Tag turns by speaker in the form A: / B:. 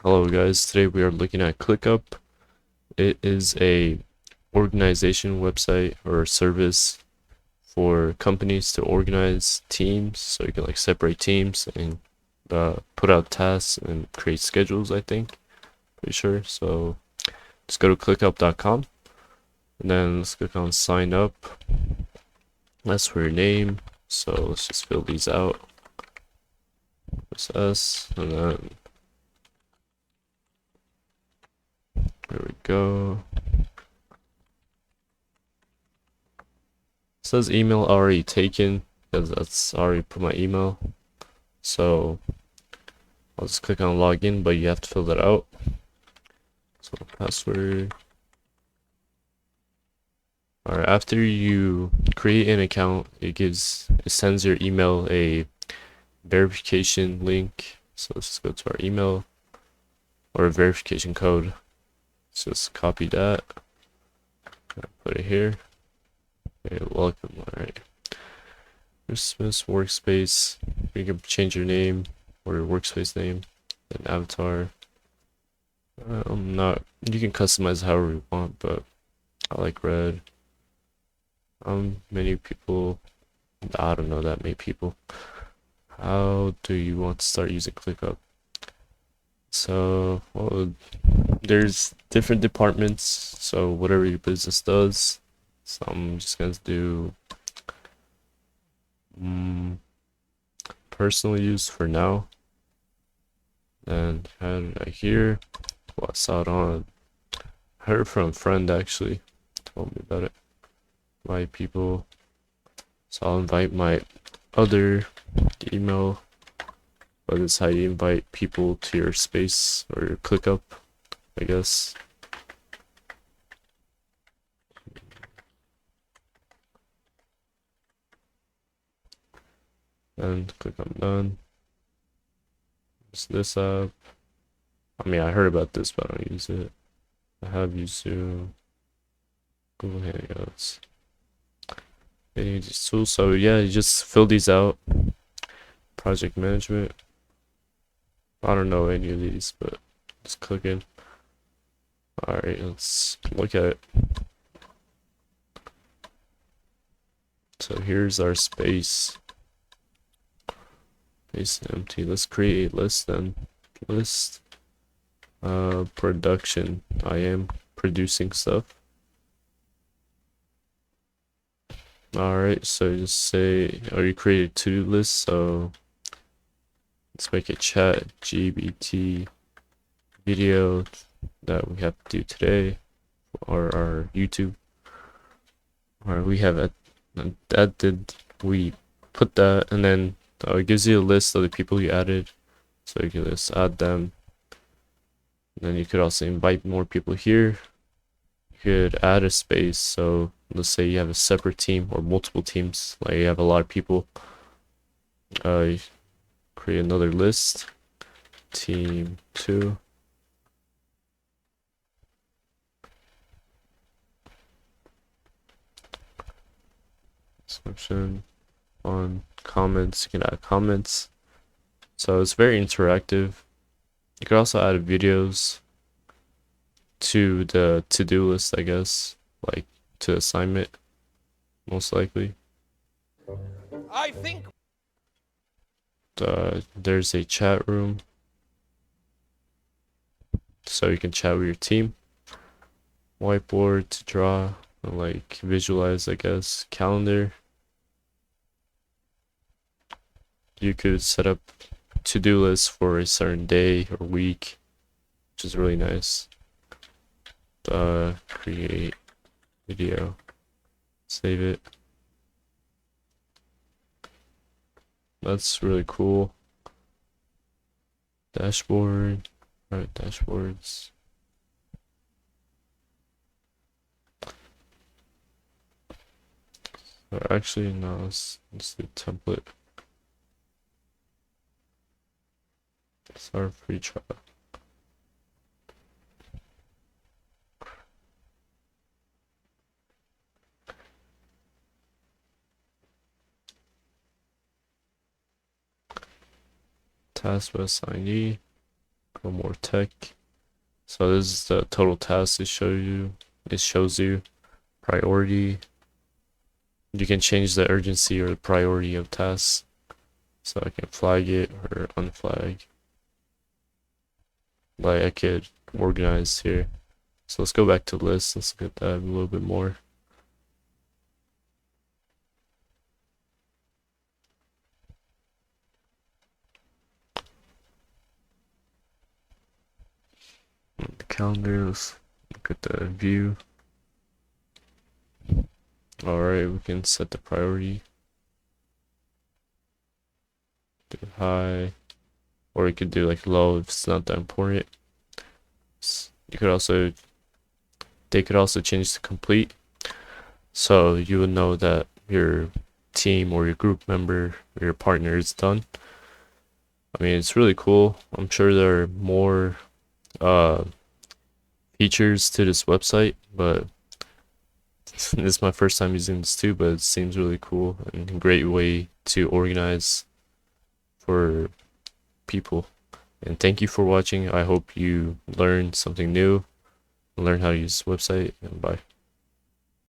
A: Hello guys, today we are looking at ClickUp. It is a organization website or service for companies to organize teams, so you can like separate teams and put out tasks and create schedules, I think. Pretty sure. So just go to clickup.com and then let's click on sign up. That's for your name. So let's just fill these out. Press S and then there we go. It says email already taken because that's already put my email. So I'll just click on login, but you have to fill that out. So password. Alright, after you create an account, it sends your email a verification link. So let's just go to our email or a verification code. So just copy that. Put it here. Okay, welcome. Alright. Christmas workspace. You can change your name or your workspace name. Then avatar. You can customize however you want, but I like red. Many people, I don't know that many people. How do you want to start using ClickUp? So, well, there's different departments, so whatever your business does. So I'm just gonna do personal use for now. And how did I hear? Well, I saw it on. I heard from a friend actually, told me about it. My people. So I'll invite my other email, but it's how you invite people to your space or your ClickUp, I guess. And click on done. It's this app. I mean, I heard about this, but I don't use it. I have used Zoom, Google Hangouts. Any of these tools. So yeah, you just fill these out. Project management. I don't know any of these, but just click in. Alright, let's look at it. So here's our space. Space empty. Let's create a list then. List. Production. I am producing stuff. Alright, so just say, or you create a to-do list, so let's make a chat GBT video that we have to do today, or our YouTube. Alright, we have we put that, and then it gives you a list of the people you added, so you can just add them. And then you could also invite more people here. You could add a space, so let's say you have a separate team or multiple teams, like you have a lot of people. You create another list, team 2. Description on comments, you can add comments. So it's very interactive. You could also add videos to the to-do list, I guess, like to assignment, most likely.
B: I think
A: There's a chat room, so you can chat with your team. Whiteboard to draw, like visualize, I guess. Calendar. You could set up to-do lists for a certain day or week, which is really nice. Create video, save it. That's really cool. Dashboard. Alright, dashboards. Or actually, no, let's do template. It's our free trial. Task with assignee. Growmore Tech. So this is the total task it shows you. It shows you priority. You can change the urgency or the priority of tasks. So I can flag it or unflag. Like I could organize here. So let's go back to list. Let's look at that a little bit more. The calendar, let's look at the view. Alright, we can set the priority. Do high. Or you could do like low if it's not that important. You could also, they could also change to complete. So you would know that your team or your group member or your partner is done. I mean, it's really cool. I'm sure there are more features to this website, but this is my first time using this too, but it seems really cool and a great way to organize for people. And thank you for watching. I hope you learned something new, learn how to use this website, and bye.